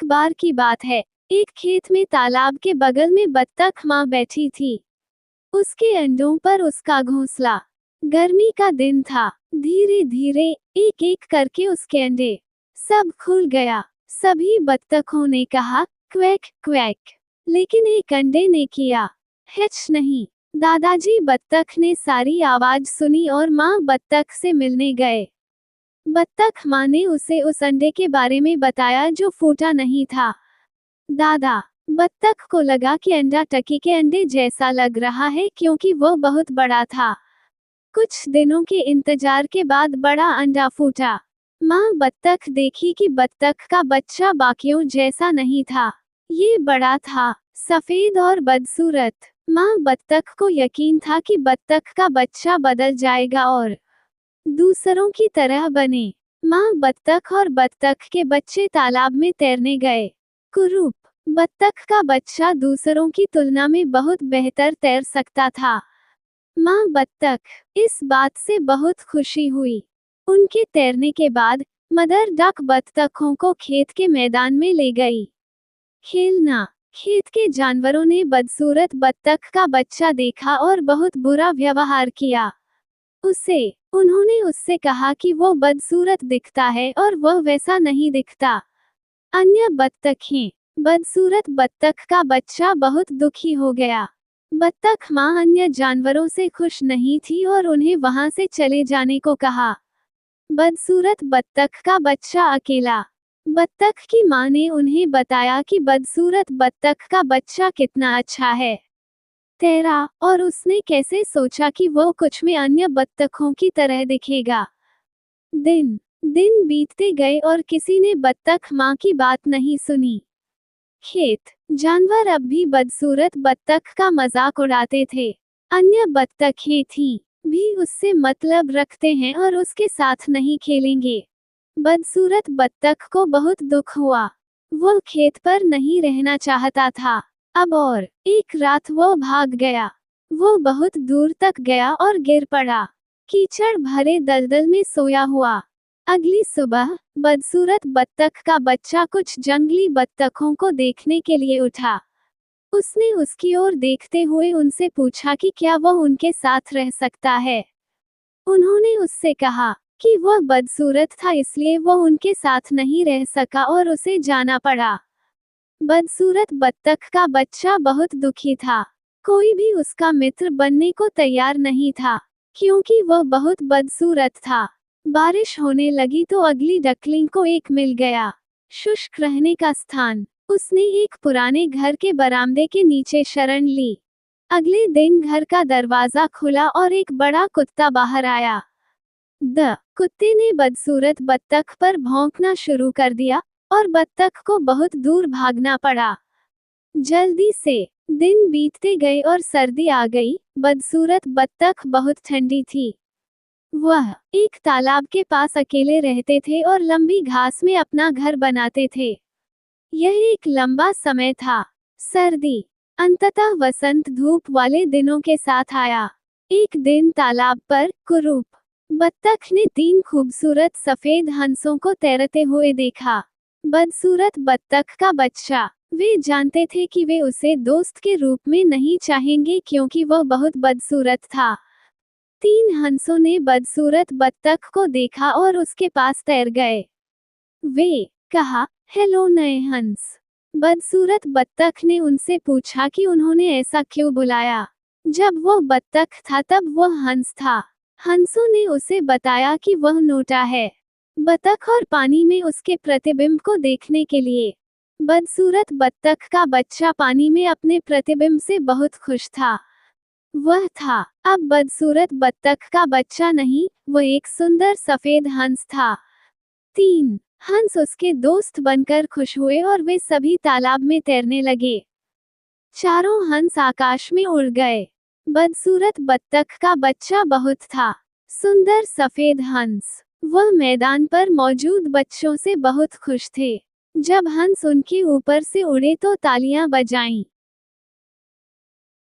एक बार की बात है, एक खेत में तालाब के बगल में बत्तख माँ बैठी थी। उसके अंडों पर उसका घोंसला। गर्मी का दिन था। धीरे धीरे एक एक करके उसके अंडे सब खुल गया। सभी बत्तखों ने कहा क्वैक क्वैक, लेकिन एक अंडे ने किया हिच नहीं। दादाजी बत्तख ने सारी आवाज सुनी और माँ बत्तख से मिलने गए। बत्तख माँ ने उसे उस अंडे के बारे में बताया जो फूटा नहीं था। दादा बत्तख को लगा कि अंडा टकी के अंडे जैसा लग रहा है क्योंकि वो बहुत बड़ा था। कुछ दिनों के इंतजार के बाद बड़ा अंडा फूटा। माँ बत्तख देखी कि बत्तख का बच्चा बाकियों जैसा नहीं था। ये बड़ा था, सफेद और बदसूरत। माँ बत्तख को यकीन था कि बत्तख का बच्चा बदल जाएगा और दूसरों की तरह बने। माँ बत्तख और बत्तख के बच्चे तालाब में तैरने गए। कुरूप बत्तख का बच्चा दूसरों की तुलना में बहुत बेहतर तैर सकता था। माँ बत्तख इस बात से बहुत खुशी हुई। उनके तैरने के बाद मदर डक बत्तखों को खेत के मैदान में ले गई। खेलना। खेत के जानवरों ने बदसूरत बत्तख का बच्चा देखा और बहुत बुरा व्यवहार किया। उन्होंने उससे कहा कि वो बदसूरत दिखता है और वह वैसा नहीं दिखता। अन्य बत्तखें। बदसूरत बत्तख का बच्चा बहुत दुखी हो गया। बत्तख माँ अन्य जानवरों से खुश नहीं थी और उन्हें वहां से चले जाने को कहा। बदसूरत बत्तख का बच्चा अकेला। बत्तख की माँ ने उन्हें बताया कि बदसूरत बत्तख का बच्चा कितना अच्छा है, तैरा, और उसने कैसे सोचा कि वो कुछ में अन्य बत्तखों की तरह दिखेगा। दिन दिन बीतते गए और किसी ने बत्तख माँ की बात नहीं सुनी। खेत जानवर अब भी बदसूरत बत्तख का मजाक उड़ाते थे। अन्य बत्तखें थीं भी उससे मतलब रखते हैं और उसके साथ नहीं खेलेंगे। बदसूरत बत्तख को बहुत दुख हुआ। वो खेत पर नहीं रहना चाहता था अब और एक रात वो भाग गया। वो बहुत दूर तक गया और गिर पड़ा। कीचड़ भरे दलदल में सोया हुआ। अगली सुबह बदसूरत बत्तख का बच्चा कुछ जंगली बत्तखों को देखने के लिए उठा। उसने उसकी ओर देखते हुए उनसे पूछा कि क्या वह उनके साथ रह सकता है। उन्होंने उससे कहा कि वह बदसूरत था इसलिए वह उनके साथ नहीं रह सका और उसे जाना पड़ा। बदसूरत बत्तख का बच्चा बहुत दुखी था। कोई भी उसका मित्र बनने को तैयार नहीं था क्योंकि वह बहुत बदसूरत था। बारिश होने लगी तो अगली डकलिंग को एक मिल गया शुष्क रहने का स्थान। उसने एक पुराने घर के बरामदे के नीचे शरण ली। अगले दिन घर का दरवाजा खुला और एक बड़ा कुत्ता बाहर आया। कुत्ते ने बदसूरत बत्तख पर भौंकना शुरू कर दिया और बत्तख को बहुत दूर भागना पड़ा। जल्दी से दिन बीतते गए और सर्दी आ गई। बदसूरत बत्तख बहुत ठंडी थी। वह एक तालाब के पास अकेले रहते थे और लंबी घास में अपना घर बनाते थे। यह एक लंबा समय था। सर्दी अंततः वसंत धूप वाले दिनों के साथ आया। एक दिन तालाब पर कुरूप बत्तख ने 3 खूबसूरत सफेद हंसों को तैरते हुए देखा। बदसूरत बत्तख का बच्चा। वे जानते थे कि वे उसे दोस्त के रूप में नहीं चाहेंगे क्योंकि वह बहुत बदसूरत था। 3 हंसों ने बदसूरत बत्तख को देखा और उसके पास तैर गए। वे कहा, हेलो नए हंस। बदसूरत बत्तख ने उनसे पूछा कि उन्होंने ऐसा क्यों बुलाया। जब वो बत्तख था तब वह हंस था। हंसों ने उसे बताया कि वह नोटा है। बत्तख और पानी में उसके प्रतिबिंब को देखने के लिए। बदसूरत बत्तख का बच्चा पानी में अपने प्रतिबिंब से बहुत खुश था। वह था अब बदसूरत बत्तख का बच्चा नहीं, वह एक सुंदर सफेद हंस था। 3 हंस उसके दोस्त बनकर खुश हुए और वे सभी तालाब में तैरने लगे। चारों हंस आकाश में उड़ गए। बदसूरत बत्तख का बच्चा बहुत था। सुंदर सफेद हंस। वह मैदान पर मौजूद बच्चों से बहुत खुश थे। जब हंस उनके ऊपर से उड़े तो तालियां बजाईं।